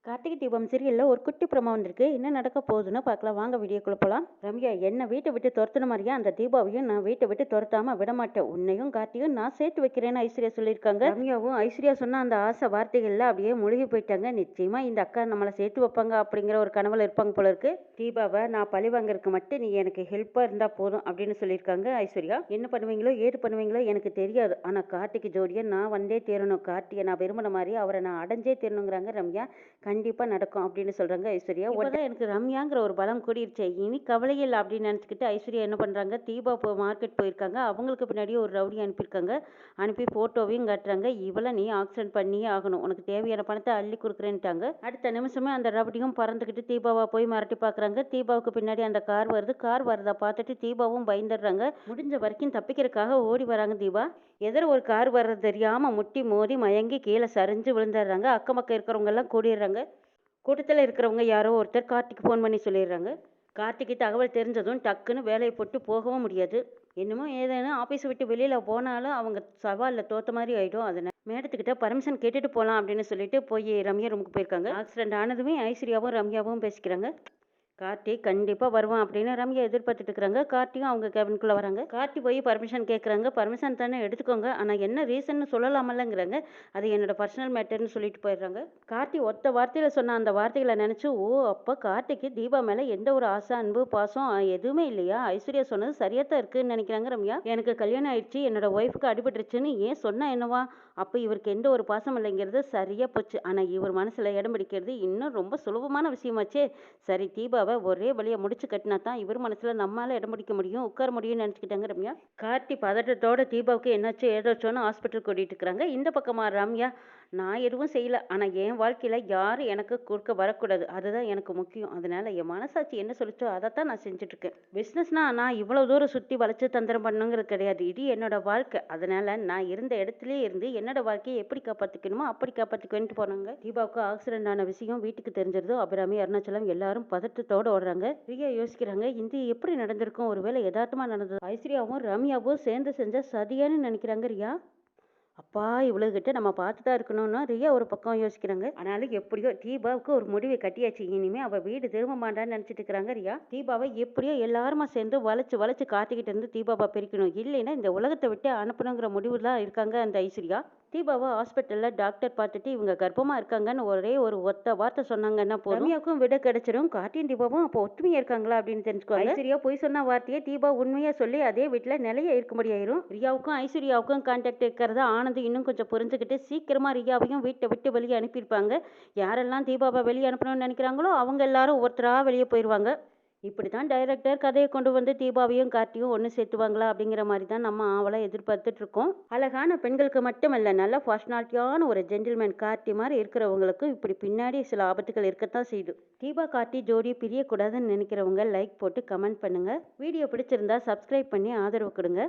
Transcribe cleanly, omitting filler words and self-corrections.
கார்த்திகை தீபம் சீரியல்ல ஒரு குட்டி ப்ரோமோ வந்திருக்கு. என்ன நடக்க போகுதுன்னு பார்க்கலாம். வாங்க வீடியோக்குள்ள போலாம். ரம்யா, என்ன வீட்டை விட்டு துரத்துன மாதிரியா அந்த தீபாவையும் நான் வீட்டை விட்டு துரத்தாம விட மாட்டேன். உன்னையும் கார்த்தியும் நான் சேர்த்து வைக்கிறேன்னு ஐஸ்வர்யா சொல்லியிருக்காங்க. ரம்யாவும் ஐஸ்வர்யா சொன்ன அந்த ஆசை வார்த்தைகள்ல அப்படியே மூழ்கி போயிட்டாங்க. நிச்சயமா இந்த அக்கா நம்மளை சேர்த்து வைப்பாங்க அப்படிங்கிற ஒரு கனவுல இருப்பாங்க போல இருக்கு. தீபாவை நான் பழி வாங்கறதுக்கு மட்டும் நீ எனக்கு ஹெல்ப்பா இருந்தா போதும் அப்படின்னு சொல்லியிருக்காங்க ஐஸ்வர்யா. என்ன பண்ணுவீங்களோ ஏது பண்ணுவீங்களோ எனக்கு தெரியாது, ஆனா கார்த்திக்கு ஜோடியை நான் வந்தே தேரணும். கார்த்தியை நான் விரும்பின மாதிரி அவரை நான் அடைஞ்சே தேரணுங்கிறாங்க ரம்யா. கண்டிப்பா நடக்கும் அப்படின்னு சொல்றாங்க ஐஸ்வர்யா. உடனே எனக்கு ரம்யாங்கிற ஒரு பலம் கூடிருச்சு, இனி கவலை இல்லை அப்படின்னு நினச்சிக்கிட்டு ஐஸ்வர்யா என்ன பண்றாங்க, தீபா மார்க்கெட் போயிருக்காங்க. அவங்களுக்கு பின்னாடி ஒரு ரவுடி அனுப்பியிருக்காங்க. அனுப்பி போட்டோவையும் காட்டுறாங்க. இவளை நீ ஆக்சிடென்ட் பண்ணியே ஆகணும், உனக்கு தேவையான பணத்தை அள்ளி கொடுக்குறேன்ட்டாங்க. அடுத்த நிமிஷமே அந்த ரவுடியும் பறந்துக்கிட்டு தீபாவா போய் மிரட்டி பார்க்குறாங்க. தீபாவுக்கு பின்னாடி அந்த கார் வருது. கார் வரதை பார்த்துட்டு தீபாவும் பயந்துடுறாங்க. முடிஞ்ச வரைக்கும் தப்பிக்கிறதுக்காக ஓடி வராங்க தீபா. எதிர ஒரு கார் வர்றது தெரியாம முட்டி மோதி மயங்கி கீழே சரிஞ்சு விழுந்துடுறாங்க. அக்கம் பக்கம் இருக்கிறவங்க எல்லாம் கூடிடுறாங்க. கூட்டத்தில் இருக்கிறவங்க யாரோ ஒருத்தர் கார்த்திக்கு ஃபோன் பண்ணி சொல்லிடுறாங்க. கார்த்திக்கு தகவல் தெரிஞ்சதும் டக்குன்னு வேலையை போட்டு போகவும் முடியாது. என்னமோ ஏதேனும் ஆஃபீஸ் விட்டு வெளியில் போனாலும் அவங்க சவாலில் தோற்ற மாதிரி ஆகிடும். அதனால் மேடத்துக்கிட்ட பர்மிஷன் கேட்டுட்டு போகலாம் அப்படின்னு சொல்லிட்டு போய் ரம்யா ரூமுக்கு போயிருக்காங்க. ஆக்சிடென்ட் ஆனதுமே ஐஸ்வர்யாவும் ரம்யாவும் பேசிக்கிறாங்க. கார்த்திக் கண்டிப்பாக வருவான் அப்படின்னு ரம்யா எதிர்பார்த்துட்டு இருக்கிறாங்க. கார்த்தியும் அவங்க கேபினுக்குள்ளே வராங்க. கார்த்தி போய் பர்மிஷன் கேட்குறாங்க. பர்மிஷன் தானே எடுத்துக்கோங்க, ஆனால் என்ன ரீசன்னு சொல்லலாமல்லங்கிறாங்க. அது என்னோட பர்சனல் மேட்டர்னு சொல்லிட்டு போயிடுறாங்க. கார்த்தி ஒத்த வார்த்தையில் சொன்ன அந்த வார்த்தைகளை நினச்சி, ஓ அப்போ கார்த்திக்கு தீபா மேலே எந்த ஒரு ஆசை அன்பு பாசம் எதுவுமே இல்லையா, ஐஸ்வர்யா சொன்னது சரியாக தான் இருக்குன்னு நினைக்கிறாங்க ரம்யா. எனக்கு கல்யாணம் ஆயிடுச்சு, என்னோட ஒய்ஃபுக்கு அடிபட்டுருச்சுன்னு ஏன் சொன்னா என்னவா, அப்போ இவருக்கு எந்த ஒரு பாசம் இல்லைங்கிறது சரியாக போச்சு. ஆனால் இவர் மனசில் இடம் பிடிக்கிறது இன்னும் ரொம்ப சுலபமான விஷயமாச்சே. சரி, தீபாவை ஒரே வழியை முடிச்சு கட்டினா தான் இவர் மனசில் நம்மளால் இடம் பிடிக்க முடியும், உட்கார முடியும்னு நினச்சிக்கிட்டாங்க ரம்யா. கார்த்தி பதட்டத்தோட தீபாவுக்கு என்னாச்சோ ஏதாச்சோன்னு ஹாஸ்பிட்டல் கூட்டிகிட்டு இருக்கிறாங்க. இந்த பக்கமாக ரம்யா, நான் எதுவும் செய்யலை, ஆனால் என் வாழ்க்கையில் யாரும் எனக்கு கொடுக்க வரக்கூடாது, அதுதான் எனக்கு முக்கியம். அதனால் என் மனசாட்சி என்ன சொல்லிச்சோ அதைத்தான் நான் செஞ்சுட்ருக்கேன். பிஸ்னஸ்னால் நான் இவ்வளோ தூரம் சுற்றி வளைச்சு தந்திரம் பண்ணுங்கிறது கிடையாது. இது என்னோட வாழ்க்கை. அதனால் நான் இருந்த இடத்துலேயே இருந்து என்னோட வாழ்க்கையை எப்படி காப்பாற்றிக்கணுமோ அப்படி காப்பாற்றிக்கணும்ட்டு போனாங்க. தீபாவுக்கு ஆக்சிடென்ட் ஆன விஷயம் வீட்டுக்கு தெரிஞ்சிருது. அபிராமி, அருணாச்சலம் எல்லாரும் பதட்டத்தோடு ஓடுறாங்க. பிரியா யோசிக்கிறாங்க, இது எப்படி நடந்திருக்கும், ஒருவேளை யதார்த்தமாக நடந்தது. ஐஸ்வர்யாவும் ரம்யாவும் சேர்ந்து செஞ்ச சதியான்னு நினைக்கிறாங்க ரியா. அப்பா, இவ்வளோகிட்ட நம்ம பார்த்து தான் இருக்கணும்னா ரியா ஒரு பக்கம் யோசிக்கிறாங்க. ஆனாலும் எப்படியோ தீபாவுக்கு ஒரு முடிவை கட்டியாச்சு. இனிமே அவள் வீடு திரும்ப மாட்டான்னு நினச்சிட்டு இருக்கிறாங்க ரியா. தீபாவை எப்படியோ எல்லாருமா சேர்ந்து வளைச்சு வளைச்சு காத்திக்கிட்டு இருந்து தீபாவை பிரிக்கணும், இல்லைன்னா இந்த உலகத்தை விட்டு அனுப்பணுங்கிற முடிவு தான் இருக்காங்க அந்த ஐஸ்வர்யா. தீபாவை ஹாஸ்பிட்டலில் டாக்டர் பார்த்துட்டு இவங்க கர்ப்பமாக இருக்காங்கன்னு ஒரே ஒரு ஒத்த வார்த்தை சொன்னாங்கன்னா போதும், ரம்யாவுக்கும் விட கிடைச்சிடும். கார்த்தியும் தீபாவும் அப்போ ஒத்துமையாக இருக்காங்களா அப்படின்னு தெரிஞ்சுக்கோங்க. ஐஸ்வர்யா போய் சொன்ன வார்த்தையை தீபா உண்மையாக சொல்லி அதே வீட்டில் நிலைய இருக்கும்படி ஆயிரும். ரியாவுக்கும் ஐஸ்வர்யாவுக்கும் கான்டாக்ட் இருக்கிறத ஆனந்த் இன்னும் கொஞ்சம் புரிஞ்சுக்கிட்டு சீக்கிரமாக ரியாவையும் வீட்டை விட்டு வெளியே அனுப்பியிருப்பாங்க. யாரெல்லாம் தீபாவை வெளியே அனுப்பணும்னு நினைக்கிறாங்களோ அவங்க எல்லாரும் ஒவ்வொருத்தராக வெளியே போயிடுவாங்க. இப்படி தான் டைரக்டர் கதையை கொண்டு வந்து தீபாவையும் கார்த்தியும் ஒன்று சேர்த்துவாங்களா அப்படிங்கிற மாதிரி தான் நம்ம ஆவலை எதிர்பார்த்துட்டு இருக்கோம். அழகான பெண்களுக்கு மட்டுமல்ல, நல்ல பர்சனாலிட்டியான ஒரு ஜென்டில்மேன் கார்த்தி மாதிரி இருக்கிறவங்களுக்கும் இப்படி பின்னாடி சில ஆபத்துகள் இருக்கத்தான் செய்யுது. தீபா கார்த்தி ஜோடி பிரியக்கூடாதுன்னு நினைக்கிறவங்க லைக் போட்டு கமெண்ட் பண்ணுங்க. வீடியோ பிடிச்சிருந்தா சப்ஸ்கிரைப் பண்ணி ஆதரவு கொடுங்க.